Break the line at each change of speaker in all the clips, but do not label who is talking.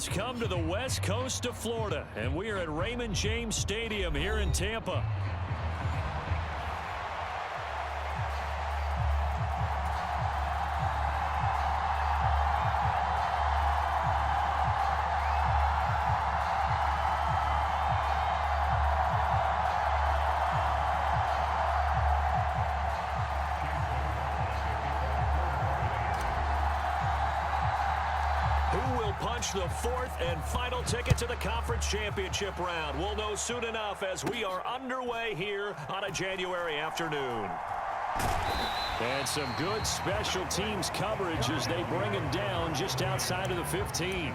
has come to the west coast of Florida, and we are at Raymond James Stadium here in Tampa. The fourth and final ticket to the conference championship round. We'll know soon enough as we are underway here on a January afternoon. And some good special teams coverage as they bring him down just outside of the 15.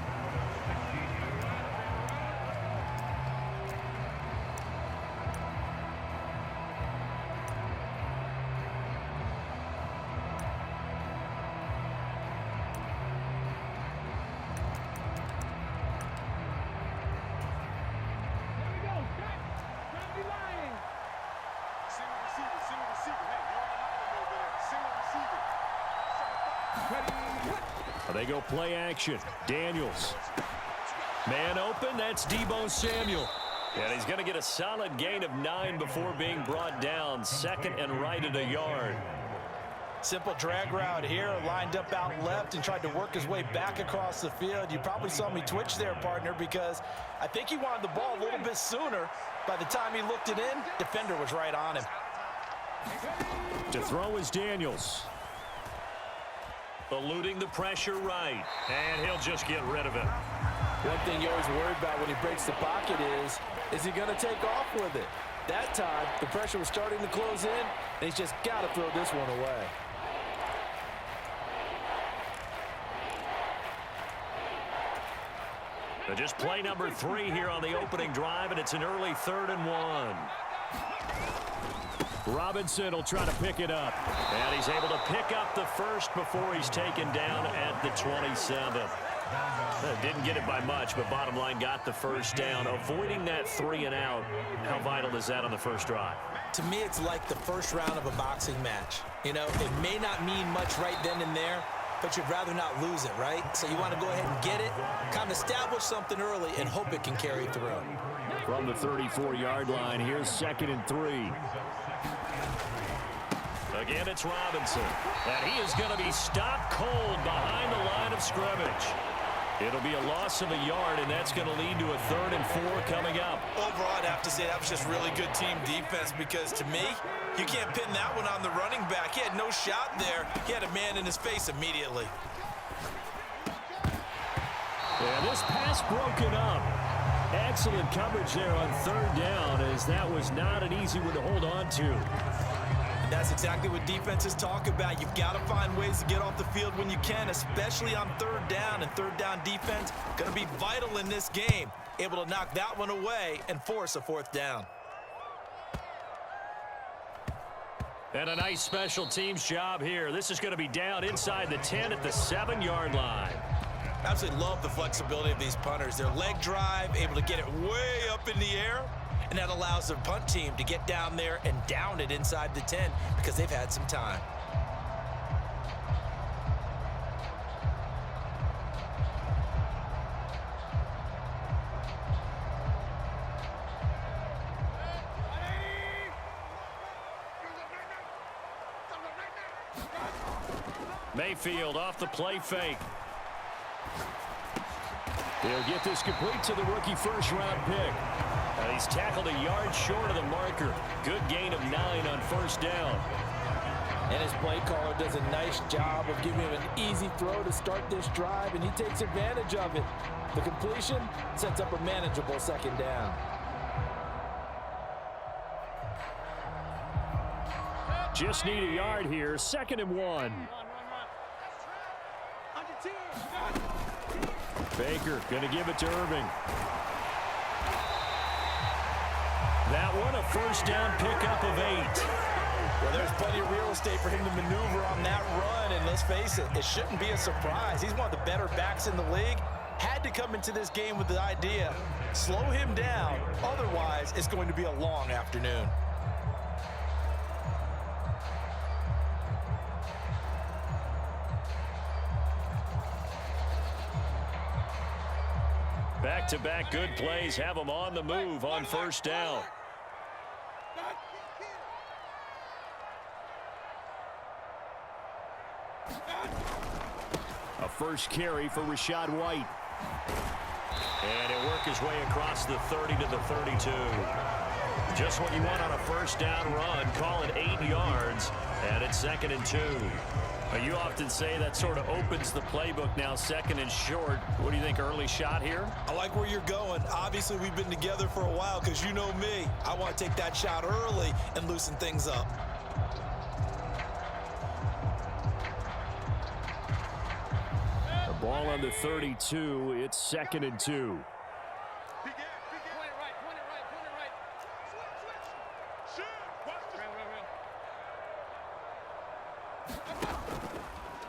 They go play action. Daniels. Man open. That's Deebo Samuel. And he's going to get a solid gain of 9 before being brought down. Second and right at a yard.
Simple drag route here. Lined up out left and tried to work his way back across the field. You probably saw me twitch there, partner, because I think he wanted the ball a little bit sooner. By the time he looked it in, defender was right on him.
To throw is Daniels. Eluding the pressure right. And he'll just get rid of it.
One thing you're always worried about when he breaks the pocket is he going to take off with it? That time, the pressure was starting to close in, and he's just got to throw this one away.
So just play number 3 here on the opening drive, and it's an early 3rd and 1. Robinson will try to pick it up. And he's able to pick up the first before he's taken down at the 27. Didn't get it by much, but bottom line got the first down. Avoiding that 3 and out, how vital is that on the first drive?
To me, it's like the first round of a boxing match. You know, it may not mean much right then and there, but you'd rather not lose it, right? So you want to go ahead and get it, kind of establish something early, and hope it can carry through.
From the 34-yard line, here's 2nd and 3. Again, it's Robinson. And he is going to be stopped cold behind the line of scrimmage. It'll be a loss of a yard, and that's going to lead to a 3rd and 4 coming up.
Overall, I'd have to say that was just really good team defense because, to me, you can't pin that one on the running back. He had no shot there. He had a man in his face immediately.
And this pass broken up. Excellent coverage there on 3rd down, as that was not an easy one to hold on to.
That's exactly what defenses talk about. You've got to find ways to get off the field when you can, especially on 3rd down. And 3rd down defense going to be vital in this game. Able to knock that one away and force a 4th down.
And a nice special teams job here. This is going to be down inside the 10 at the 7-yard line.
Absolutely love the flexibility of these punters. Their leg drive, able to get it way up in the air. And that allows their punt team to get down there and down it inside the 10 because they've had some time.
Mayfield off the play fake. He'll get this complete to the rookie first-round pick. And he's tackled a yard short of the marker. Good gain of 9 on 1st down.
And his play caller does a nice job of giving him an easy throw to start this drive, and he takes advantage of it. The completion sets up a manageable 2nd down.
Just need a yard here. 2nd and 1. Baker going to give it to Irving. That one, a 1st down pickup of 8.
Well, there's plenty of real estate for him to maneuver on that run, and let's face it, it shouldn't be a surprise. He's one of the better backs in the league. Had to come into this game with the idea, slow him down, otherwise it's going to be a long afternoon.
Back-to-back good plays have them on the move on first down. A first carry for Rachaad White. And he'll work his way across the 30 to the 32. Just what you want on a first down run. Call it 8 yards, and it's 2nd and 2. You often say that sort of opens the playbook now, 2nd and short. What do you think, early shot here?
I like where you're going. Obviously, we've been together for a while because you know me. I want to take that shot early and loosen things up.
The ball on the 32. It's 2nd and 2.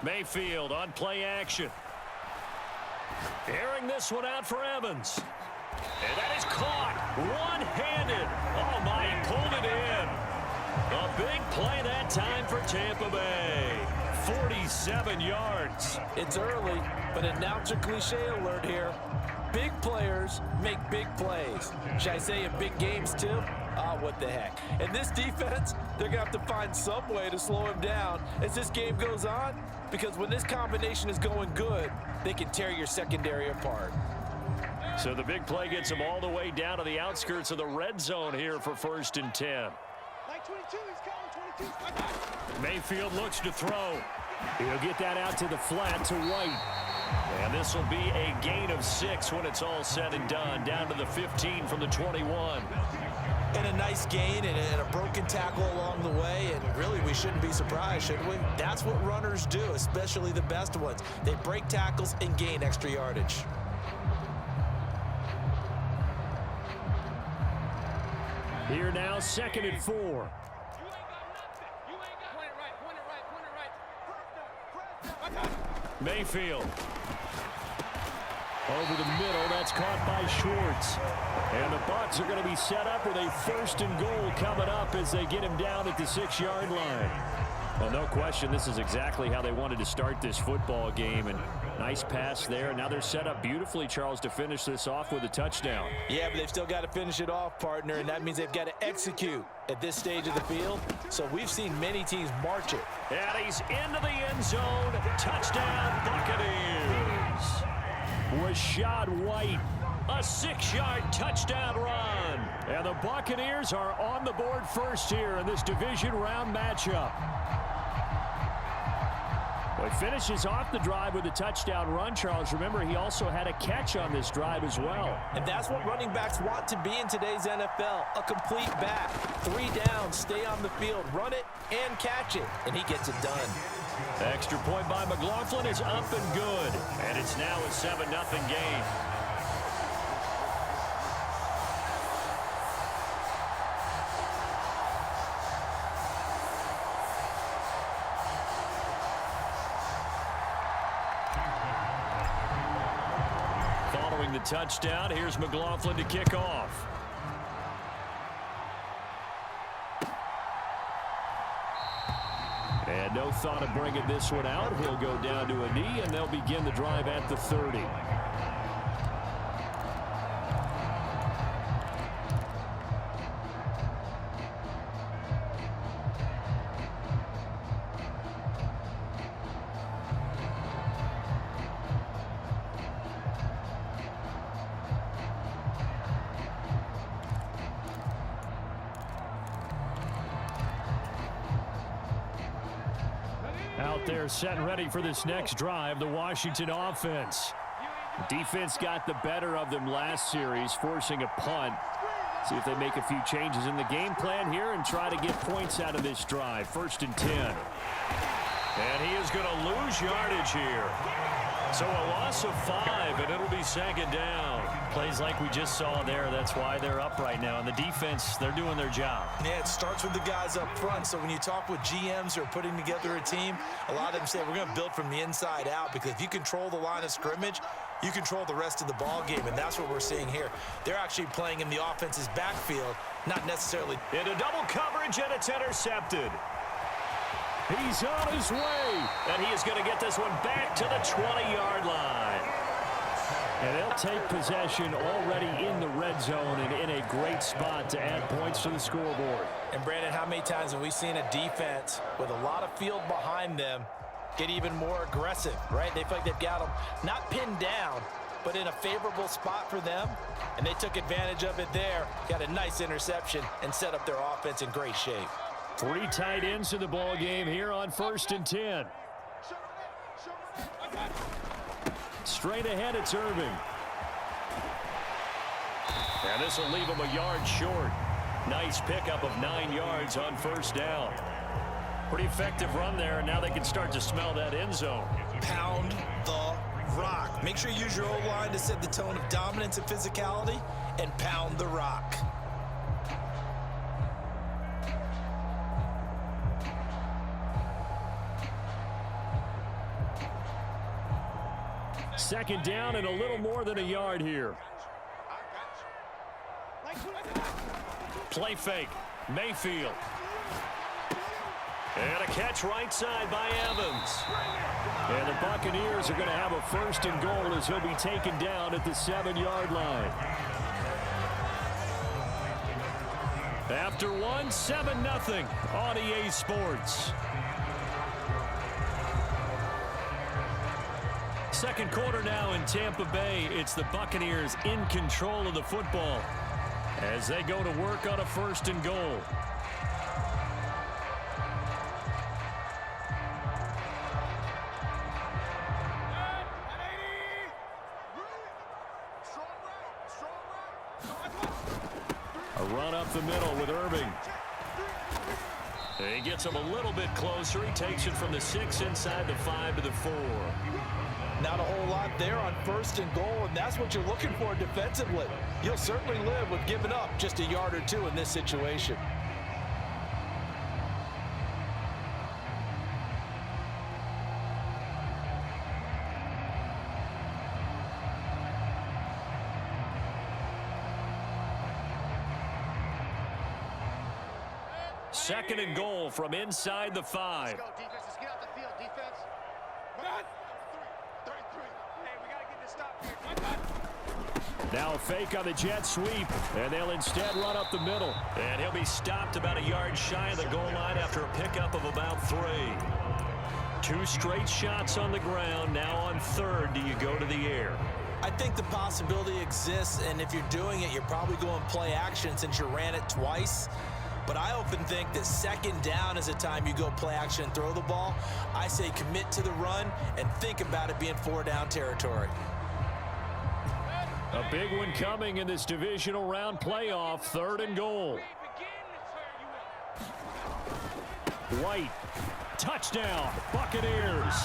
Mayfield on play action. Airing this one out for Evans. And that is caught one-handed. Oh, my, he pulled it in. A big play that time for Tampa Bay. 47 yards.
It's early, but announcer cliche alert here. Big players make big plays. Should I say in big games too? What the heck. And this defense, they're going to have to find some way to slow him down as this game goes on, because when this combination is going good, they can tear your secondary apart.
So the big play gets him all the way down to the outskirts of the red zone here for 1st and 10. Mayfield looks to throw. He'll get that out to the flat to White. And this will be a gain of 6 when it's all said and done. Down to the 15 from the 21.
And a nice gain and a broken tackle along the way, and really we shouldn't be surprised, should we? That's what runners do, especially the best ones. They break tackles and gain extra yardage.
Here now, 2nd and 4. Mayfield. Over the middle, that's caught by Schwartz. And the Bucs are going to be set up with a 1st and goal coming up as they get him down at the 6-yard line. Well, no question, this is exactly how they wanted to start this football game. And nice pass there. Now they're set up beautifully, Charles, to finish this off with a touchdown.
Yeah, but they've still got to finish it off, partner, and that means they've got to execute at this stage of the field. So we've seen many teams march it.
And he's into the end zone. Touchdown, Buccaneers. Rachaad White, a 6-yard touchdown run. And the Buccaneers are on the board first here in this division round matchup. Well, he finishes off the drive with a touchdown run, Charles. Remember, he also had a catch on this drive as well.
And that's what running backs want to be in today's NFL, a complete back. 3 downs, stay on the field, run it, and catch it. And he gets it done.
Extra point by McLaughlin is up and good. And it's now a 7-0 game. Following the touchdown, here's McLaughlin to kick off. And no thought of bringing this one out. He'll go down to a knee, and they'll begin the drive at the 30. Out there set and ready for this next drive, the Washington offense. The defense got the better of them last series, forcing a punt. See if they make a few changes in the game plan here and try to get points out of this drive. 1st and 10. And he is going to lose yardage here. So a loss of 5, and it'll be 2nd down. Plays like we just saw there. That's why they're up right now. And the defense, they're doing their job.
Yeah, it starts with the guys up front. So when you talk with GMs who are putting together a team, a lot of them say we're going to build from the inside out, because if you control the line of scrimmage, you control the rest of the ball game, and that's what we're seeing here. They're actually playing in the offense's backfield, not necessarily.
Into double coverage, and it's intercepted. He's on his way, and he is going to get this one back to the 20-yard line. And they'll take possession already in the red zone and in a great spot to add points to the scoreboard.
And Brandon, how many times have we seen a defense with a lot of field behind them get even more aggressive, right? They feel like they've got them not pinned down, but in a favorable spot for them, and they took advantage of it there, got a nice interception, and set up their offense in great shape.
3 tight ends in the ball game here on 1st and 10. Straight ahead, it's Irving. And this will leave him a yard short. Nice pickup of 9 yards on 1st down. Pretty effective run there, and now they can start to smell that end zone.
Pound the rock. Make sure you use your O-line to set the tone of dominance and physicality, and pound the rock.
Second down and a little more than a yard here. Play fake. Mayfield. And a catch right side by Evans. And the Buccaneers are going to have a 1st and goal as he'll be taken down at the 7-yard line. After one, 7-0 on EA Sports. Second quarter now in Tampa Bay. It's the Buccaneers in control of the football as they go to work on a 1st and goal. A run up the middle with Irving. He gets him a little bit closer. He takes it from the 6 inside the 5 to the 4.
Not a whole lot there on 1st and goal, and that's what you're looking for defensively. You'll certainly live with giving up just a yard or 2 in this situation.
Second and goal from inside the 5.
Let's go, defense. Let's get out the field, defense.
Now a fake on the jet sweep, and they'll instead run up the middle. And he'll be stopped about a yard shy of the goal line after a pickup of about 3. 2 straight shots on the ground. Now on 3rd, do you go to the air?
I think the possibility exists, and if you're doing it, you're probably going play action since you ran it twice. But I often think that 2nd down is a time you go play action and throw the ball. I say commit to the run and think about it being 4-down territory.
A big one coming in this divisional round playoff. 3rd and goal. White. Touchdown. Buccaneers.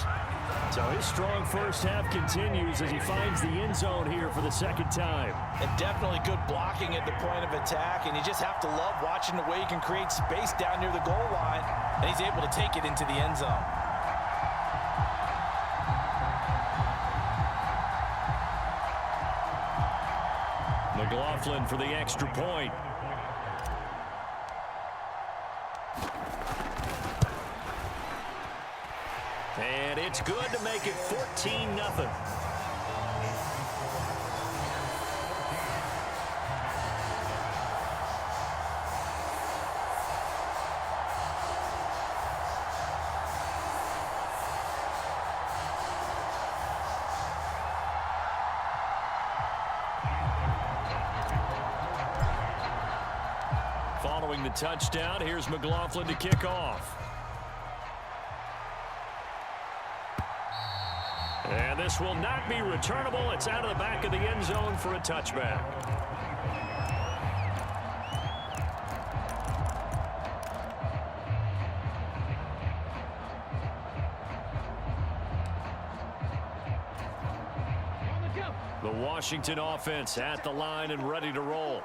So his strong first half continues as he finds the end zone here for the 2nd time.
And definitely good blocking at the point of attack, and you just have to love watching the way he can create space down near the goal line, and he's able to take it into the end zone.
McLaughlin for the extra point. And it's good to make it 14-0. Following the touchdown, here's McLaughlin to kick off. And this will not be returnable. It's out of the back of the end zone for a touchback. The Washington offense at the line and ready to roll.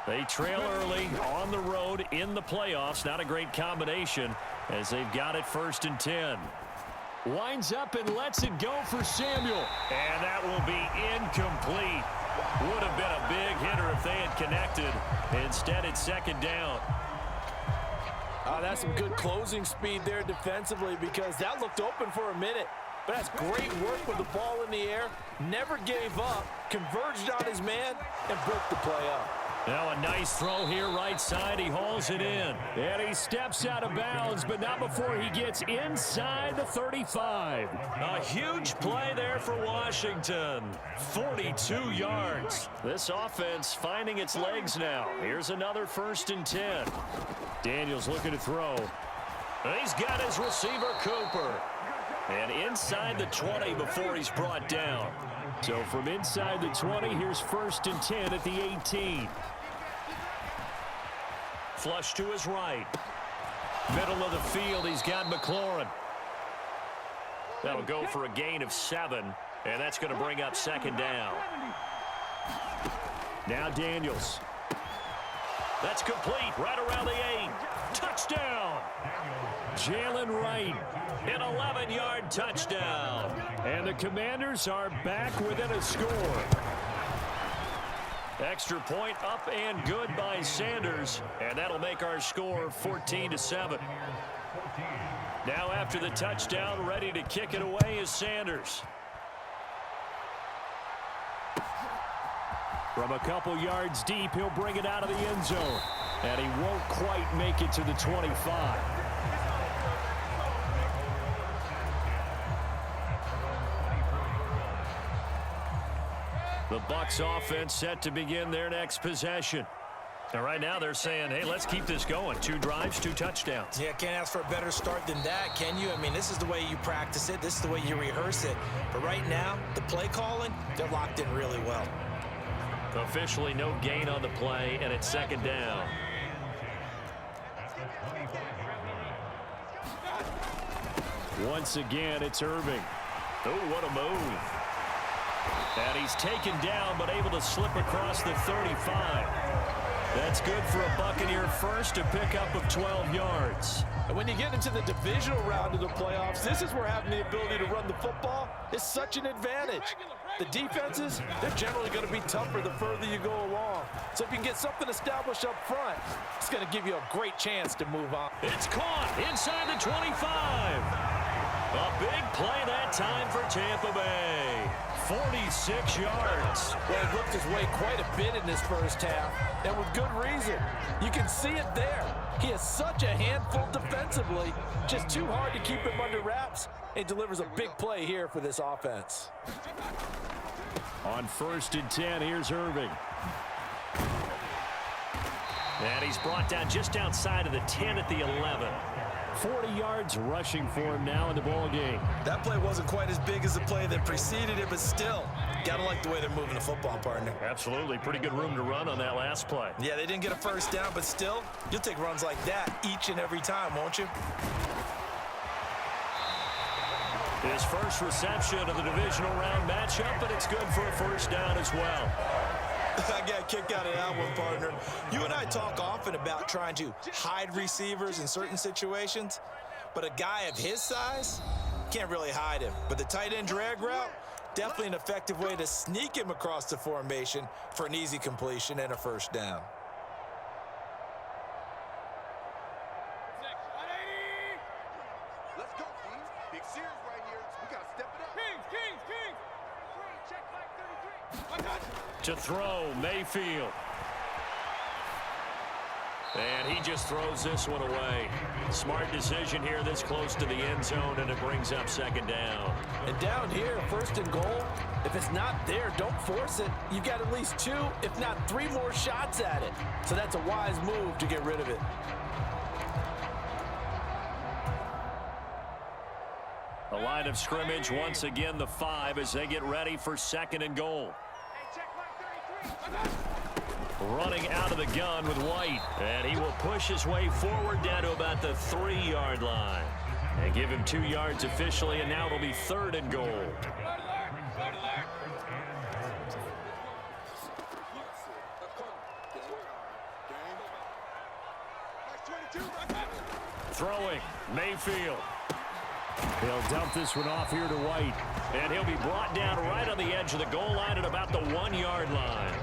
They trail early on the road in the playoffs. Not a great combination as they've got it 1st and 10. Winds up and lets it go for Samuel. And that will be incomplete. Would have been a big hitter if they had connected. Instead, it's 2nd down.
That's some good closing speed there defensively, because that looked open for a minute. but has great work with the ball in the air, never gave up, converged on his man, and broke the play up.
Now a nice throw here right side. He hauls it in. And he steps out of bounds, but not before he gets inside the 35. A huge play there for Washington. 42 yards. This offense finding its legs now. Here's another 1st and 10. Daniels looking to throw. And he's got his receiver, Cooper. And inside the 20 before he's brought down. So from inside the 20, here's 1st and 10 at the 18. Flush to his right. Middle of the field, he's got McLaurin. That'll go for a gain of 7, and that's going to bring up 2nd down. Now Daniels. That's complete right around the 8. Touchdown! Jalen Wright, an 11-yard touchdown. And the Commanders are back within a score. Extra point up and good by Sanders, and that'll make our score 14-7. Now after the touchdown, ready to kick it away is Sanders. From a couple yards deep, he'll bring it out of the end zone, and he won't quite make it to the 25. The Bucs offense set to begin their next possession. And right now they're saying, hey, let's keep this going. 2 drives, 2 touchdowns.
Yeah, can't ask for a better start than that, can you? I mean, this is the way you practice it. This is the way you rehearse it. But right now, the play calling, they're locked in really well.
Officially no gain on the play, and it's 2nd down. Once again, it's Irving. Oh, what a move. And he's taken down, but able to slip across the 35. That's good for a Buccaneer first, a pickup of 12 yards.
And when you get into the divisional round of the playoffs, this is where having the ability to run the football is such an advantage. The defenses, they're generally going to be tougher the further you go along. So if you can get something established up front, it's going to give you a great chance to move on.
It's caught inside the 25. A big play that time for Tampa Bay. 46 yards.
Well, he looked his way quite a bit in this first half, and with good reason. You can see it there. He is such a handful defensively, just too hard to keep him under wraps. He delivers a big play here for this offense.
On 1st and 10, here's Irving. And he's brought down just outside of the 10 at the 11. 40 yards rushing for him now in the ball game.
That play wasn't quite as big as the play that preceded it, but still, got to like the way they're moving the football, partner.
Absolutely. Pretty good room to run on that last play.
Yeah, they didn't get a first down, but still, you'll take runs like that each and every time, won't you?
His first reception of the divisional round matchup, but it's good for a 1st down as well.
I got a kick out of that one, partner. You and I talk often about trying to hide receivers in certain situations, but a guy of his size can't really hide him. But the tight end drag route, definitely an effective way to sneak him across the formation for an easy completion and a 1st down.
Let's go, team. Big series right here. We got to step it up. Kings. Check flag 33.
To throw, Mayfield. And he just throws this one away. Smart decision here this close to the end zone, and it brings up 2nd down.
And down here, 1st and goal, if it's not there, don't force it. You got at least 2, if not 3 more shots at it. So that's a wise move to get rid of it.
The line of scrimmage, once again, the 5 as they get ready for 2nd and goal. Running out of the gun with White, and he will push his way forward down to about the 3-yard line. And give him 2 yards officially, and now it'll be 3rd and goal. Throwing, Mayfield. He'll dump this one off here to White, and he'll be brought down right on the edge of the goal line at about the 1-yard line.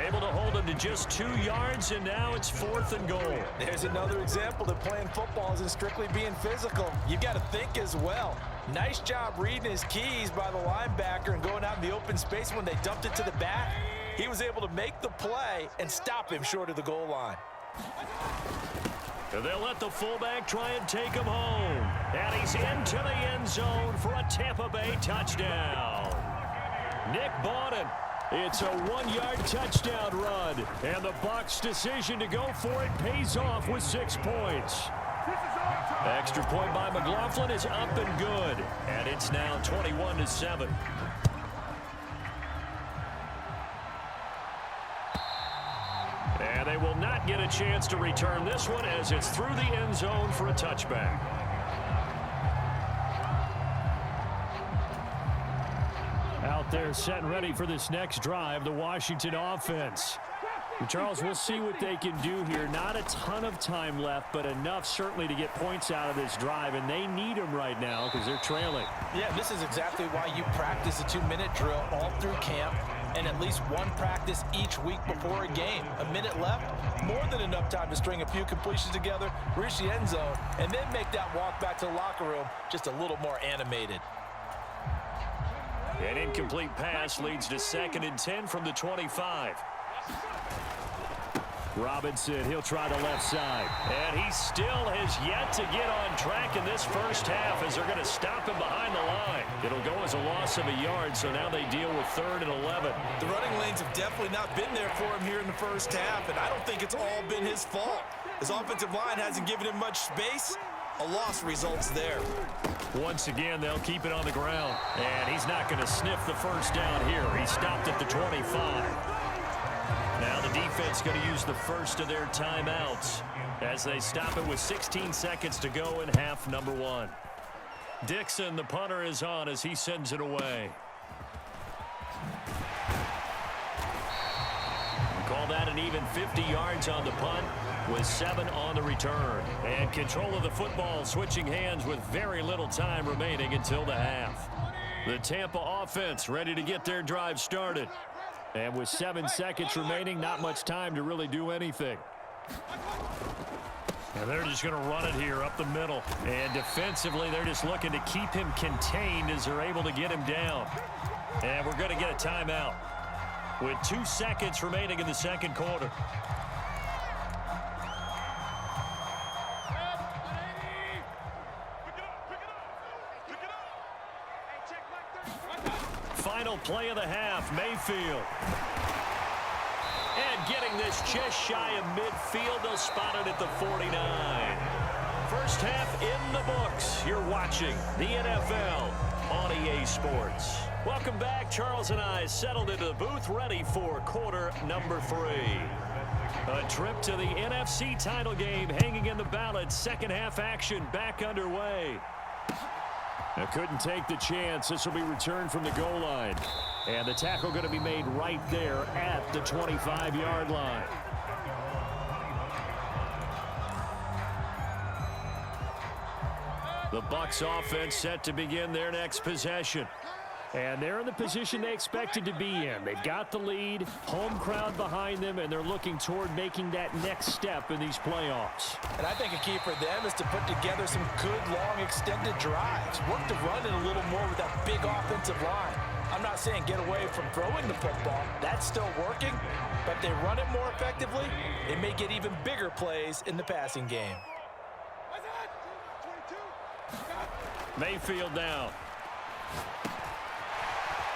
Able to hold him to just 2 yards, and now it's 4th and goal.
There's another example that playing football isn't strictly being physical. You've got to think as well. Nice job reading his keys by the linebacker and going out in the open space when they dumped it to the back. He was able to make the play and stop him short of the goal line.
They'll let the fullback try and take him home. And he's into the end zone for a Tampa Bay touchdown. Nick Bawden. It's a 1-yard touchdown run. And the Bucs' decision to go for it pays off with 6 points. Extra point by McLaughlin is up and good. And it's now 21-7. And they will not get a chance to return this one as it's through the end zone for a touchback. Out there set and ready for this next drive, the Washington offense. Charles, we'll see what they can do here. Not a ton of time left, but enough certainly to get points out of this drive, and they need them right now because they're trailing.
Yeah, this is exactly why you practice a 2-minute drill all through camp and at least one practice each week before a game. A minute left, more than enough time to string a few completions together, reach the end zone, and then make that walk back to the locker room just a little more animated.
An incomplete pass leads to 2nd and 10 from the 25. Robinson, he'll try the left side. And he still has yet to get on track in this first half as they're going to stop him behind the line. It'll go as a loss of a yard, so now they deal with 3rd and 11.
The running lanes have definitely not been there for him here in the first half, and I don't think it's all been his fault. His offensive line hasn't given him much space. A loss results there.
Once again, they'll keep it on the ground. And he's not going to sniff the first down here. He stopped at the 25. Now the defense going to use the first of their timeouts as they stop it with 16 seconds to go in half number 1. Dixon, the punter, is on as he sends it away. Call that an even 50 yards on the punt with 7 on the return. And control of the football switching hands with very little time remaining until the half. The Tampa offense ready to get their drive started. And with 7 seconds remaining, not much time to really do anything. And they're just going to run it here up the middle. And defensively, they're just looking to keep him contained as they're able to get him down. And we're going to get a timeout with 2 seconds remaining in the second quarter. Final play of the half, Mayfield. And getting this just shy of midfield, they'll spot it at the 49. First half in the books. You're watching the NFL on EA Sports. Welcome back. Charles and I settled into the booth, ready for quarter number 3. A trip to the NFC title game hanging in the balance. Second half action back underway. Now couldn't take the chance. This will be returned from the goal line. And the tackle going to be made right there at the 25-yard line. The Bucs offense set to begin their next possession. And they're in the position they expected to be in. They've got the lead, home crowd behind them, and they're looking toward making that next step in these playoffs.
And I think a key for them is to put together some good, long, extended drives. Work the run in a little more with that big offensive line. I'm not saying get away from throwing the football. That's still working. But if they run it more effectively, they may get even bigger plays in the passing game.
Mayfield now.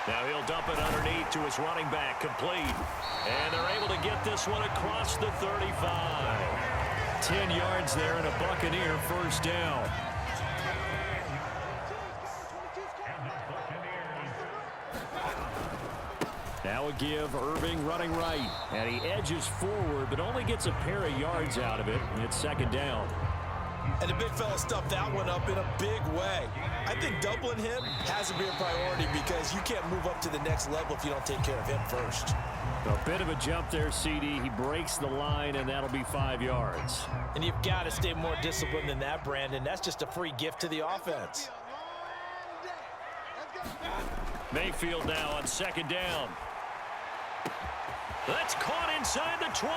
Now he'll dump it underneath to his running back, complete. And they're able to get this one across the 35. 10 yards there and a Buccaneer first down. Now a give, Irving running right. And he edges forward, but only gets a pair of yards out of it. And it's second down.
And the big fella stuffed that one up in a big way. I think doubling him has to be a priority because you can't move up to the next level if you don't take care of him first.
A bit of a jump there, CD. He breaks the line, and that'll be 5 yards.
And you've got to stay more disciplined than that, Brandon. That's just a free gift to the offense.
Mayfield now on second down. That's caught inside the 20.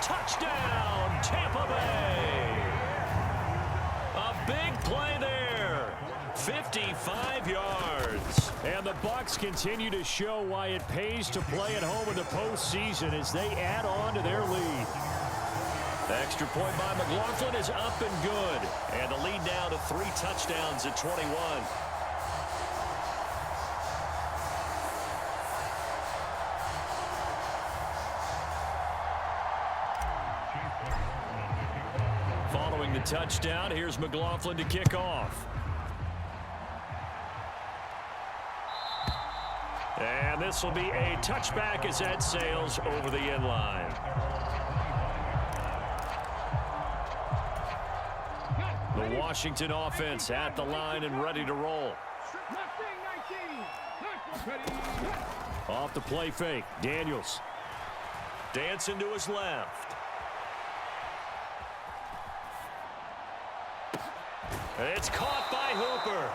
Touchdown, Tampa Bay. A big play there. 55 yards. And the Bucs continue to show why it pays to play at home in the postseason as they add on to their lead. Extra point by McLaughlin is up and good. And the lead now to 3 touchdowns at 21. Following the touchdown, here's McLaughlin to kick off. And this will be a touchback as that sails over the end line. The Washington offense at the line and ready to roll. Off the play fake, Daniels. Dancing to his left. It's caught by Hooper.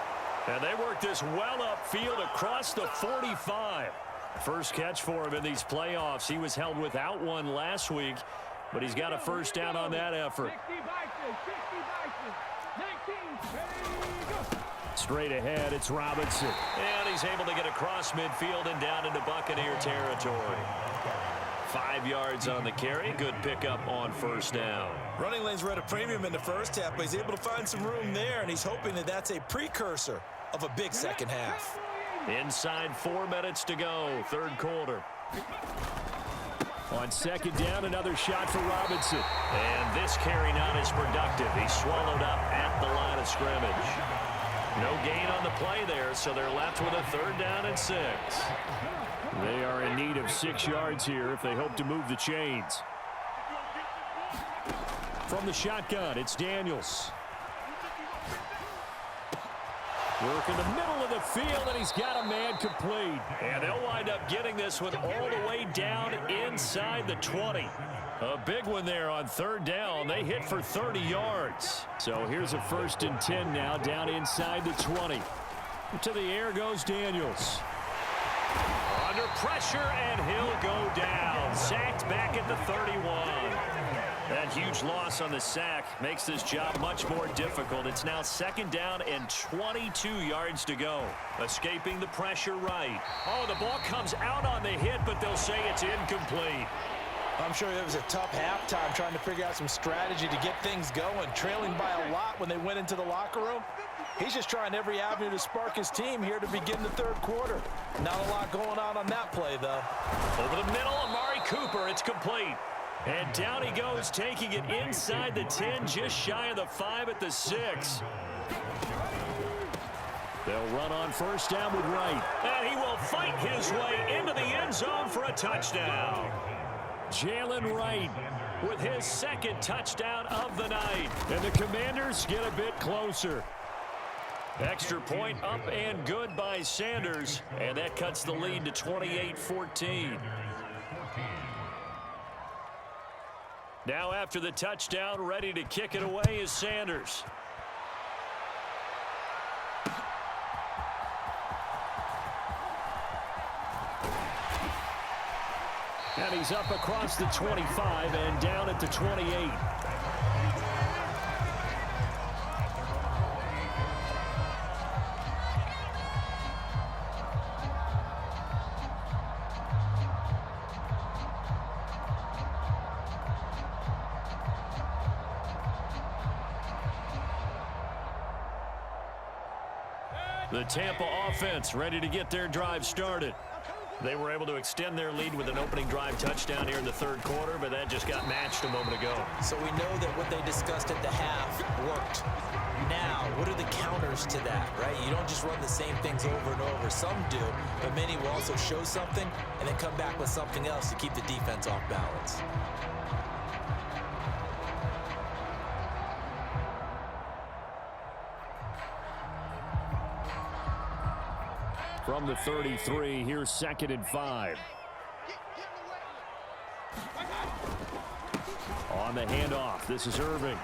And they work this well upfield across the 45. First catch for him in these playoffs. He was held without one last week, but he's got a first down on that effort. Straight ahead, it's Robinson. And he's able to get across midfield and down into Buccaneer territory. 5 yards on the carry. Good pickup on first down.
Running lanes were at a premium in the first half, but he's able to find some room there, and he's hoping that that's a precursor of a big second half.
Inside 4 minutes to go, third quarter. On second down, another shot for Robinson. And this carry not as productive. He's swallowed up at the line of scrimmage. No gain on the play there, so they're left with a third down and 6. They are in need of 6 yards here if they hope to move the chains. From the shotgun, it's Daniels. Work in the middle of the field, and he's got a man complete. And they'll wind up getting this one all the way down inside the 20. A big one there on third down. They hit for 30 yards. So here's a 1st and 10 now down inside the 20. To the air goes Daniels. Under pressure, and he'll go down. Sacked back at the 31. That huge loss on the sack makes this job much more difficult. It's now 2nd down and 22 yards to go. Escaping the pressure right. Oh, the ball comes out on the hit, but they'll say it's incomplete.
I'm sure it was a tough halftime trying to figure out some strategy to get things going. Trailing by a lot when they went into the locker room. He's just trying every avenue to spark his team here to begin the third quarter. Not a lot going on that play, though.
Over the middle, Amari Cooper. It's complete. And down he goes, taking it inside the 10, just shy of the 5 at the 6. They'll run on first down with Wright. And he will fight his way into the end zone for a touchdown. Jalen Wright with his 2nd touchdown of the night. And the Commanders get a bit closer. Extra point up and good by Sanders. And that cuts the lead to 28-14. Now after the touchdown, ready to kick it away is Sanders. And he's up across the 25 and down at the 28. The Tampa offense ready to get their drive started. They were able to extend their lead with an opening drive touchdown here in the third quarter, but that just got matched a moment ago.
So we know that what they discussed at the half worked. Now, what are the counters to that, right? You don't just run the same things over and over. Some do, but many will also show something and then come back with something else to keep the defense off balance.
From the 33, here's 2nd and 5. On the handoff, this is Irving.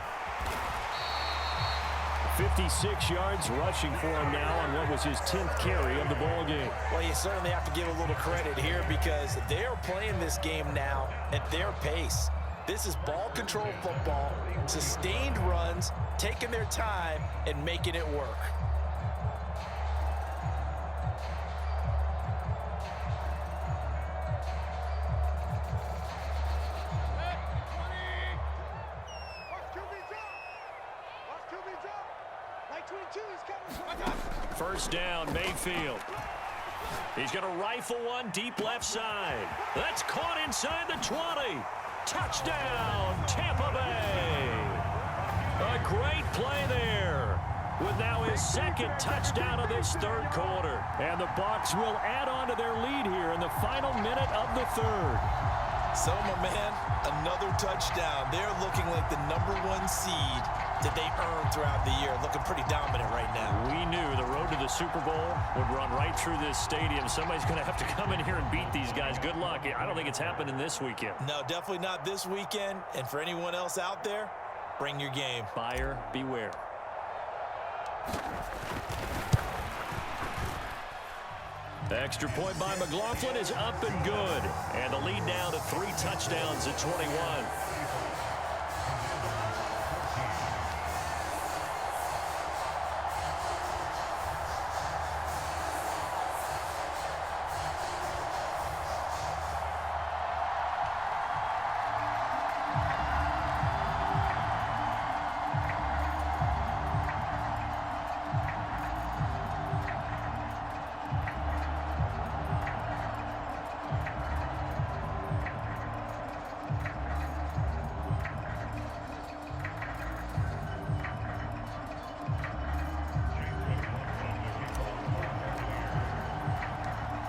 56 yards rushing for him now on what was his 10th carry of the ball game.
Well, you certainly have to give a little credit here because they're playing this game now at their pace. This is ball control football, sustained runs, taking their time and making it work.
First down, Mayfield. He's going to rifle one deep left side. That's caught inside the 20. Touchdown, Tampa Bay. A great play there, with now his second touchdown of this third quarter. And the Bucs will add on to their lead here in the final minute of the third.
So, my man, another touchdown. They're looking like the #1 seed that they earned throughout the year. Looking pretty dominant right now.
We knew the road to the Super Bowl would run right through this stadium. Somebody's going to have to come in here and beat these guys. Good luck. I don't think it's happening this weekend.
No, definitely not this weekend. And for anyone else out there, bring your game.
Buyer beware. The extra point by McLaughlin is up and good. And the lead now to 3 touchdowns at 21.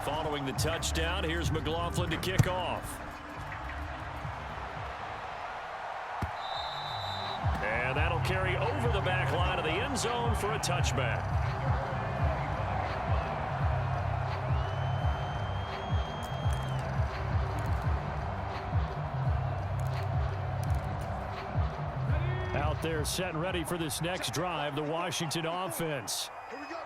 Following the touchdown, here's McLaughlin to kick off. And that'll carry over the back line of the end zone for a touchback. Out there set and ready for this next drive, the Washington offense.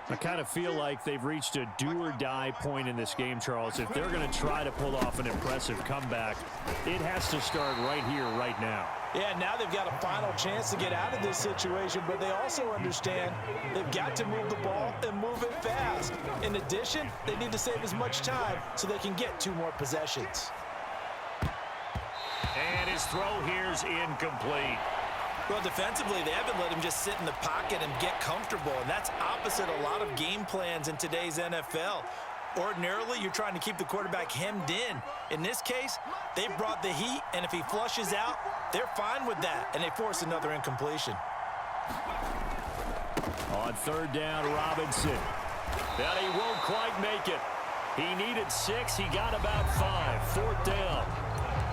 I kind of feel like they've reached a do-or-die point in this game, Charles. If they're going to try to pull off an impressive comeback, it has to start right here, right now.
Yeah, now they've got a final chance to get out of this situation, but they also understand they've got to move the ball and move it fast. In addition, they need to save as much time so they can get 2 more possessions.
And his throw here's incomplete.
Well, defensively, they haven't let him just sit in the pocket and get comfortable, and that's opposite a lot of game plans in today's NFL. Ordinarily, you're trying to keep the quarterback hemmed in. In this case, they brought the heat, and if he flushes out, they're fine with that, and they force another incompletion.
On third down, Robinson. But he won't quite make it. He needed 6. He got about 5. Fourth down.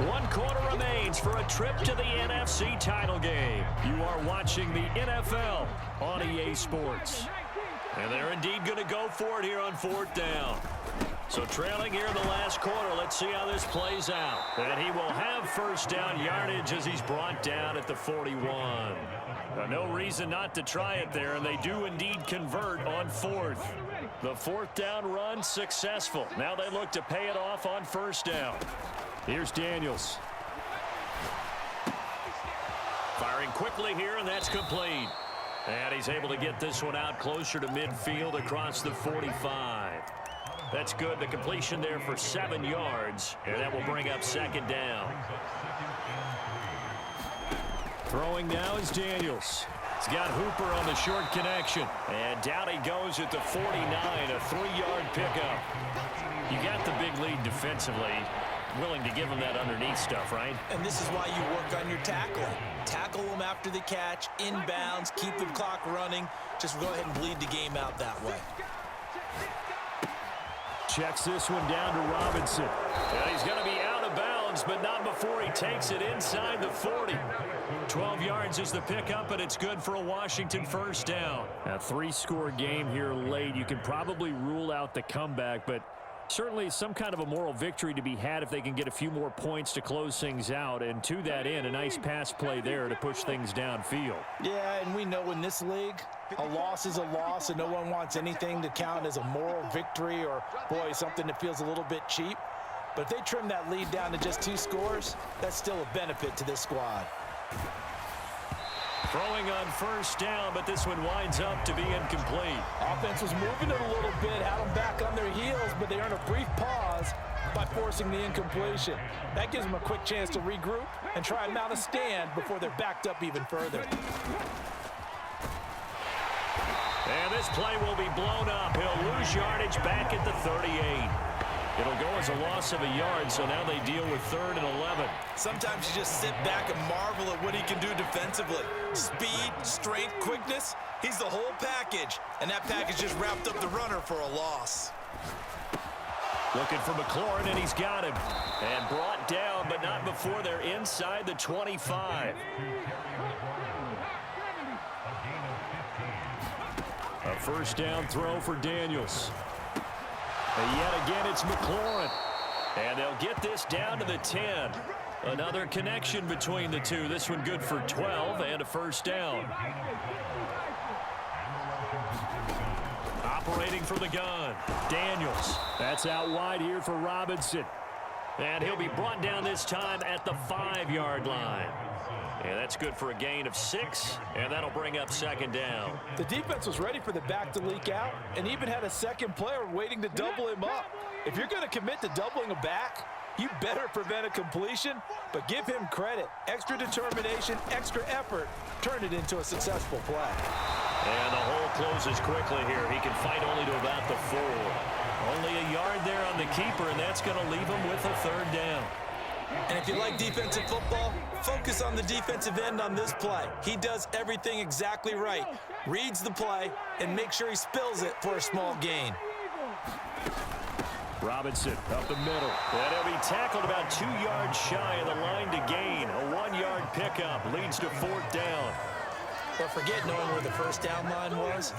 1 quarter remains for a trip to the NFC title game. You are watching the NFL on EA Sports. And they're indeed going to go for it here on 4th down. So trailing here in the last quarter, let's see how this plays out. And he will have first down yardage as he's brought down at the 41. No reason not to try it there, and they do indeed convert on 4th. The 4th down run successful. Now they look to pay it off on first down. Here's Daniels. Firing quickly here, and that's complete. And he's able to get this one out closer to midfield across the 45. That's good. The completion there for 7 yards, and that will bring up second down. Throwing now is Daniels. He's got Hooper on the short connection. And down he goes at the 49, a 3-yard pickup. You got the big lead defensively. Willing to give him that underneath stuff, right?
And this is why you work on your tackling. Tackle them after the catch, inbounds, keep the clock running. Just go ahead and bleed the game out that way.
Checks this one down to Robinson. And he's going to be out of bounds, but not before he takes it inside the 40. 12 yards is the pickup, and it's good for a Washington first down. A 3-score game here late. You can probably rule out the comeback, but certainly some kind of a moral victory to be had if they can get a few more points to close things out. And to that end, a nice pass play there to push things downfield.
Yeah, and we know in this league, a loss is a loss, and no one wants anything to count as a moral victory or, boy, something that feels a little bit cheap. But if they trim that lead down to just 2 scores, that's still a benefit to this squad.
Throwing on first down, but this one winds up to be incomplete.
Offense was moving it a little bit, had them back on their heels, but they earned a brief pause by forcing the incompletion. That gives them a quick chance to regroup and try and mount a stand before they're backed up even further.
And this play will be blown up. He'll lose yardage back at the 38. It'll go as a loss of a yard, so now they deal with 3rd and 11.
Sometimes you just sit back and marvel at what he can do defensively. Speed, strength, quickness, he's the whole package. And that package just wrapped up the runner for a loss.
Looking for McLaurin, and he's got him. And brought down, but not before they're inside the 25. A first down throw for Daniels. And yet again, it's McLaurin. And they'll get this down to the 10. Another connection between the two. This one good for 12 and a first down. Operating from the gun, Daniels. That's out wide here for Robinson. And he'll be brought down this time at the 5-yard line. And that's good for a gain of 6, and that'll bring up 2nd down.
The defense was ready for the back to leak out and even had a second player waiting to double him up. If you're going to commit to doubling a back, you better prevent a completion, but give him credit. Extra determination, extra effort, turn it into a successful play.
And the hole closes quickly here. He can fight only to about the 4. Only a yard there on the keeper, and that's going to leave him with a 3rd down.
And if you like defensive football, focus on the defensive end on this play. He does everything exactly right. Reads the play and makes sure he spills it for a small gain.
Robinson up the middle. And he'll be tackled about 2 yards shy of the line to gain. A 1-yard pickup leads to 4th down.
But forget knowing where the first down line was.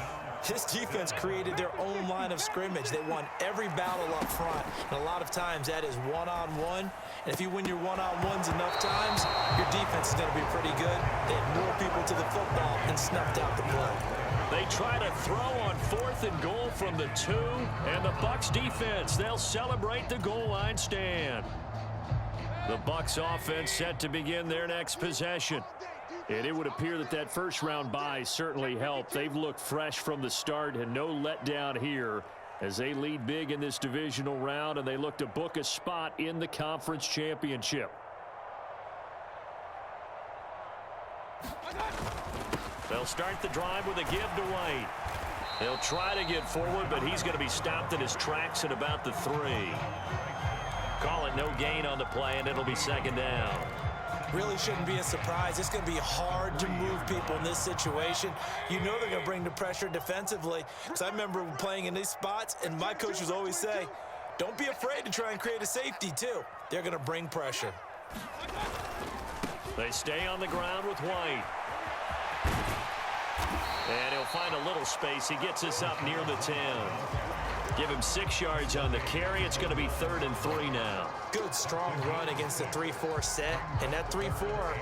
This defense created their own line of scrimmage. They won every battle up front, and a lot of times that is one-on-one. And if you win your one-on-ones enough times, your defense is going to be pretty good. They had more people to the football and snuffed out the play.
They try to throw on 4th and goal from the 2, and the Bucs defense, they'll celebrate the goal line stand. The Bucs offense set to begin their next possession. And it would appear that that first-round bye certainly helped. They've looked fresh from the start and no letdown here as they lead big in this divisional round, and they look to book a spot in the conference championship. They'll start the drive with a give to White. They'll try to get forward, but he's going to be stopped in his tracks at about the 3. Call it no gain on the play, and it'll be 2nd down.
Really shouldn't be a surprise. It's going to be hard to move people in this situation. You know they're going to bring the pressure defensively. Because I remember playing in these spots, and my coaches always say, don't be afraid to try and create a safety, too. They're going to bring pressure.
They stay on the ground with White. And he'll find a little space. He gets us up near the 10. Give him 6 yards on the carry. It's going to be 3rd and 3 now.
Good, strong run against the 3-4 set. And that 3-4,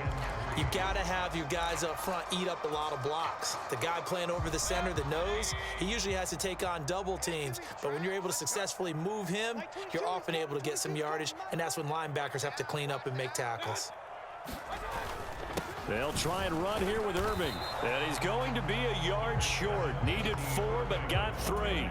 you got to have your guys up front eat up a lot of blocks. The guy playing over the center, the nose, he usually has to take on double teams. But when you're able to successfully move him, you're often able to get some yardage. And that's when linebackers have to clean up and make tackles.
They'll try and run here with Irving. And he's going to be a yard short. Needed 4, but got 3.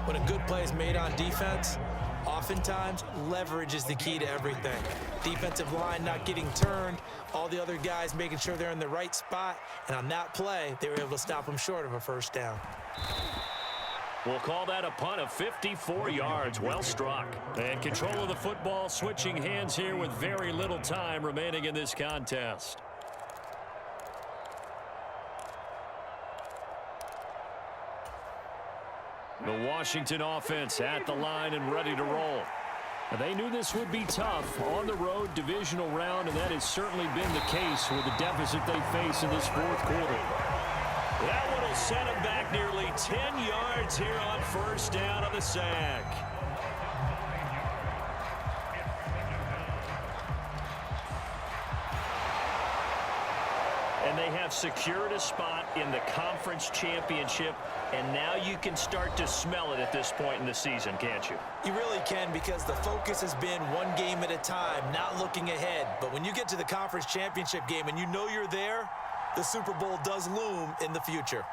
When a good play is made on defense, oftentimes leverage is the key to everything. Defensive line not getting turned, all the other guys making sure they're in the right spot, and on that play, they were able to stop them short of a first down.
We'll call that a punt of 54 yards. Well struck. And control of the football switching hands here with very little time remaining in this contest. The Washington offense at the line and ready to roll. They knew this would be tough on the road divisional round, and that has certainly been the case with the deficit they face in this 4th quarter. That one will set them back nearly 10 yards here on first down on the sack. And they have secured a spot in the conference championship, and now you can start to smell it at this point in the season, can't you?
You really can, because the focus has been one game at a time, not looking ahead. But when you get to the conference championship game and you know you're there, the Super Bowl does loom in the future.